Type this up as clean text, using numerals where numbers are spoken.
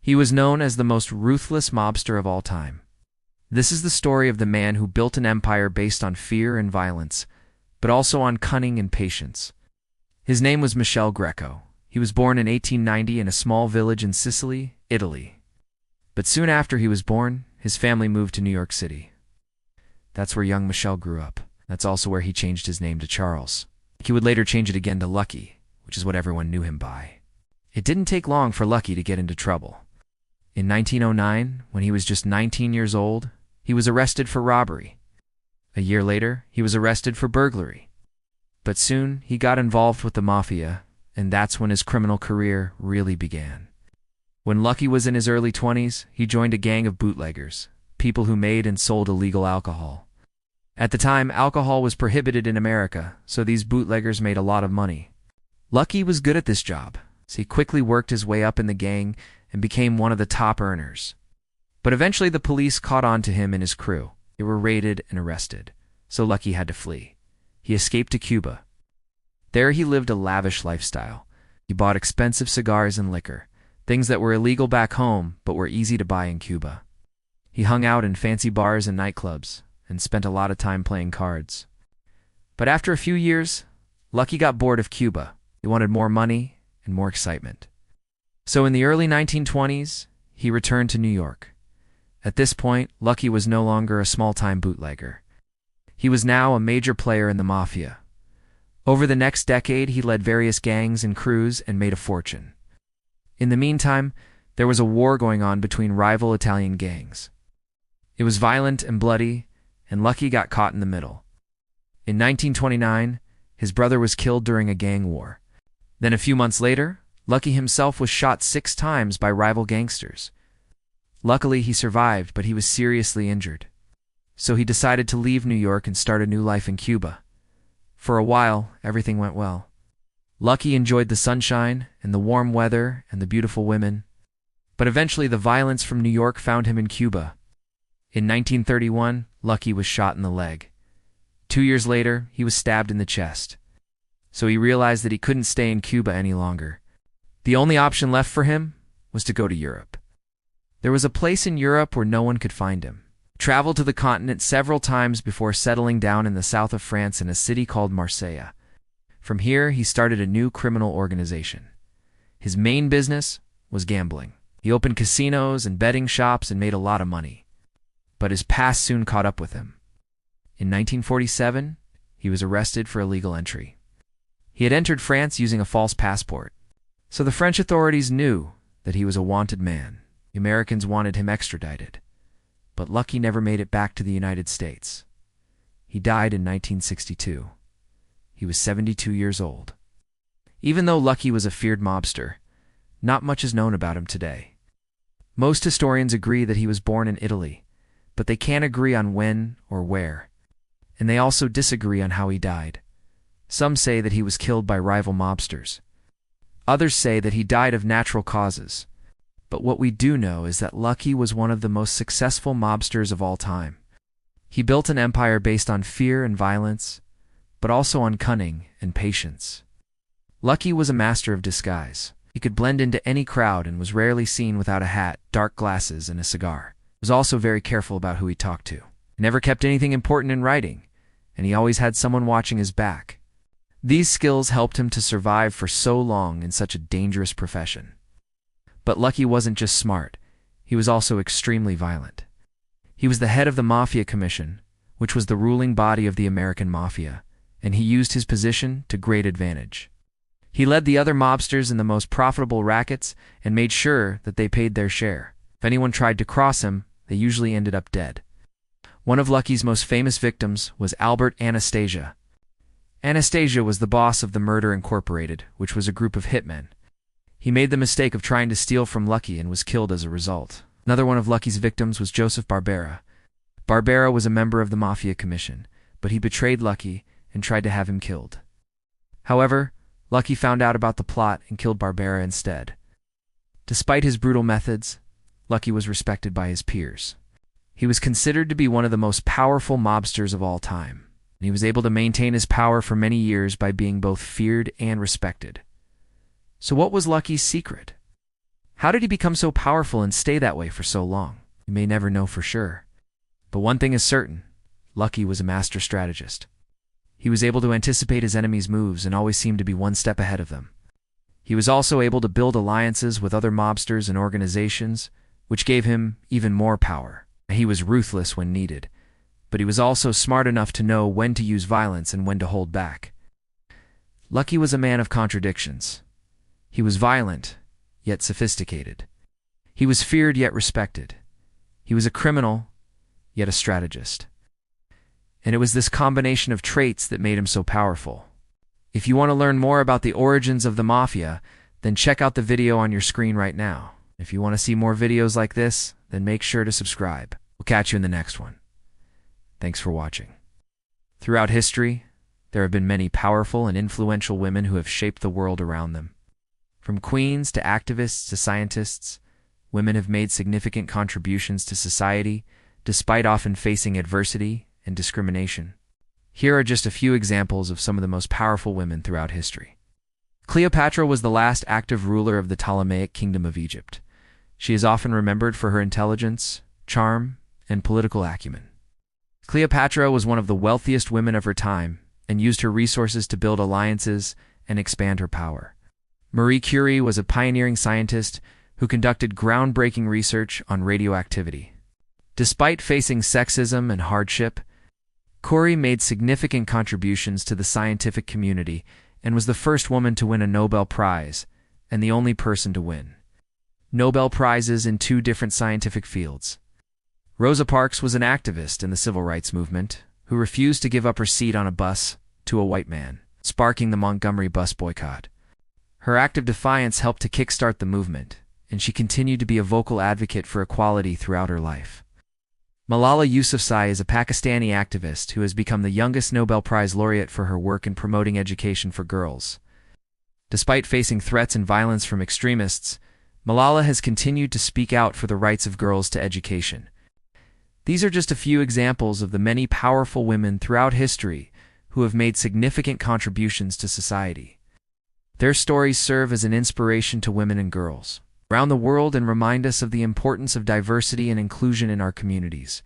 He was known as the most ruthless mobster of all time. This is the story of the man who built an empire based on fear and violence, but also on cunning and patience. His name was Michele Greco. He was born in 1890 in a small village in Sicily, Italy. But soon after he was born, his family moved to New York City. That's where young Michele grew up. That's also where he changed his name to Charles. He would later change it again to Lucky, which is what everyone knew him by. It didn't take long for Lucky to get into trouble. In 1909, when he was just 19 years old, he was arrested for robbery. A year later, he was arrested for burglary. But soon, he got involved with the Mafia, and that's when his criminal career really began. When Lucky was in his early 20s, he joined a gang of bootleggers, people who made and sold illegal alcohol. At the time, alcohol was prohibited in America, so these bootleggers made a lot of money. Lucky was good at this job, so he quickly worked his way up in the gang and became one of the top earners. But eventually the police caught on to him and his crew. They were raided and arrested, so Lucky had to flee. He escaped to Cuba. There he lived a lavish lifestyle. He bought expensive cigars and liquor, things that were illegal back home but were easy to buy in Cuba. He hung out in fancy bars and nightclubs and spent a lot of time playing cards. But after a few years, Lucky got bored of Cuba. He wanted more money and more excitement. So in the early 1920s, he returned to New York. At this point, Lucky was no longer a small-time bootlegger. He was now a major player in the Mafia. Over the next decade, he led various gangs and crews and made a fortune. In the meantime, there was a war going on between rival Italian gangs. It was violent and bloody, and Lucky got caught in the middle. In 1929, his brother was killed during a gang war. Then a few months later, Lucky himself was shot 6 times by rival gangsters. Luckily, he survived, but he was seriously injured. So he decided to leave New York and start a new life in Cuba. For a while, everything went well. Lucky enjoyed the sunshine and the warm weather and the beautiful women. But eventually the violence from New York found him in Cuba. In 1931, Lucky was shot in the leg. 2 years later, he was stabbed in the chest. So he realized that he couldn't stay in Cuba any longer. The only option left for him was to go to Europe. There was a place in Europe where no one could find him. He traveled to the continent several times before settling down in the south of France in a city called Marseille. From here, he started a new criminal organization. His main business was gambling. He opened casinos and betting shops and made a lot of money. But his past soon caught up with him. In 1947, he was arrested for illegal entry. He had entered France using a false passport. So the French authorities knew that he was a wanted man. The Americans wanted him extradited. But Lucky never made it back to the United States. He died in 1962. He was 72 years old. Even though Lucky was a feared mobster, not much is known about him today. Most historians agree that he was born in Italy, but they can't agree on when or where. And they also disagree on how he died. Some say that he was killed by rival mobsters. Others say that he died of natural causes. But what we do know is that Lucky was one of the most successful mobsters of all time. He built an empire based on fear and violence, but also on cunning and patience. Lucky was a master of disguise. He could blend into any crowd and was rarely seen without a hat, dark glasses, and a cigar. He was also very careful about who he talked to. He never kept anything important in writing, and he always had someone watching his back. These skills helped him to survive for so long in such a dangerous profession. But Lucky wasn't just smart, he was also extremely violent. He was the head of the Mafia Commission, which was the ruling body of the American Mafia, and he used his position to great advantage. He led the other mobsters in the most profitable rackets and made sure that they paid their share. If anyone tried to cross him, they usually ended up dead. One of Lucky's most famous victims was Albert Anastasia. Anastasia was the boss of the Murder Incorporated, which was a group of hitmen. He made the mistake of trying to steal from Lucky and was killed as a result. Another one of Lucky's victims was Joseph Barbera. Barbera was a member of the Mafia Commission, but he betrayed Lucky and tried to have him killed. However, Lucky found out about the plot and killed Barbera instead. Despite his brutal methods, Lucky was respected by his peers. He was considered to be one of the most powerful mobsters of all time, and he was able to maintain his power for many years by being both feared and respected. So what was Lucky's secret? How did he become so powerful and stay that way for so long? You may never know for sure. But one thing is certain, Lucky was a master strategist. He was able to anticipate his enemies' moves and always seemed to be one step ahead of them. He was also able to build alliances with other mobsters and organizations, which gave him even more power. He was ruthless when needed, but he was also smart enough to know when to use violence and when to hold back. Lucky was a man of contradictions. He was violent, yet sophisticated. He was feared yet respected. He was a criminal, yet a strategist. And it was this combination of traits that made him so powerful. If you want to learn more about the origins of the Mafia, then check out the video on your screen right now. If you want to see more videos like this, then make sure to subscribe. We'll catch you in the next one. Thanks for watching. Throughout history, there have been many powerful and influential women who have shaped the world around them. From queens to activists to scientists, women have made significant contributions to society, despite often facing adversity and discrimination. Here are just a few examples of some of the most powerful women throughout history. Cleopatra was the last active ruler of the Ptolemaic Kingdom of Egypt. She is often remembered for her intelligence, charm, and political acumen. Cleopatra was one of the wealthiest women of her time and used her resources to build alliances and expand her power. Marie Curie was a pioneering scientist who conducted groundbreaking research on radioactivity. Despite facing sexism and hardship, Curie made significant contributions to the scientific community and was the first woman to win a Nobel Prize and the only person to win Nobel Prizes in 2 different scientific fields. Rosa Parks was an activist in the civil rights movement who refused to give up her seat on a bus to a white man, sparking the Montgomery bus boycott. Her act of defiance helped to kickstart the movement, and she continued to be a vocal advocate for equality throughout her life. Malala Yousafzai is a Pakistani activist who has become the youngest Nobel Prize laureate for her work in promoting education for girls. Despite facing threats and violence from extremists, Malala has continued to speak out for the rights of girls to education. These are just a few examples of the many powerful women throughout history who have made significant contributions to society. Their stories serve as an inspiration to women and girls around the world and remind us of the importance of diversity and inclusion in our communities.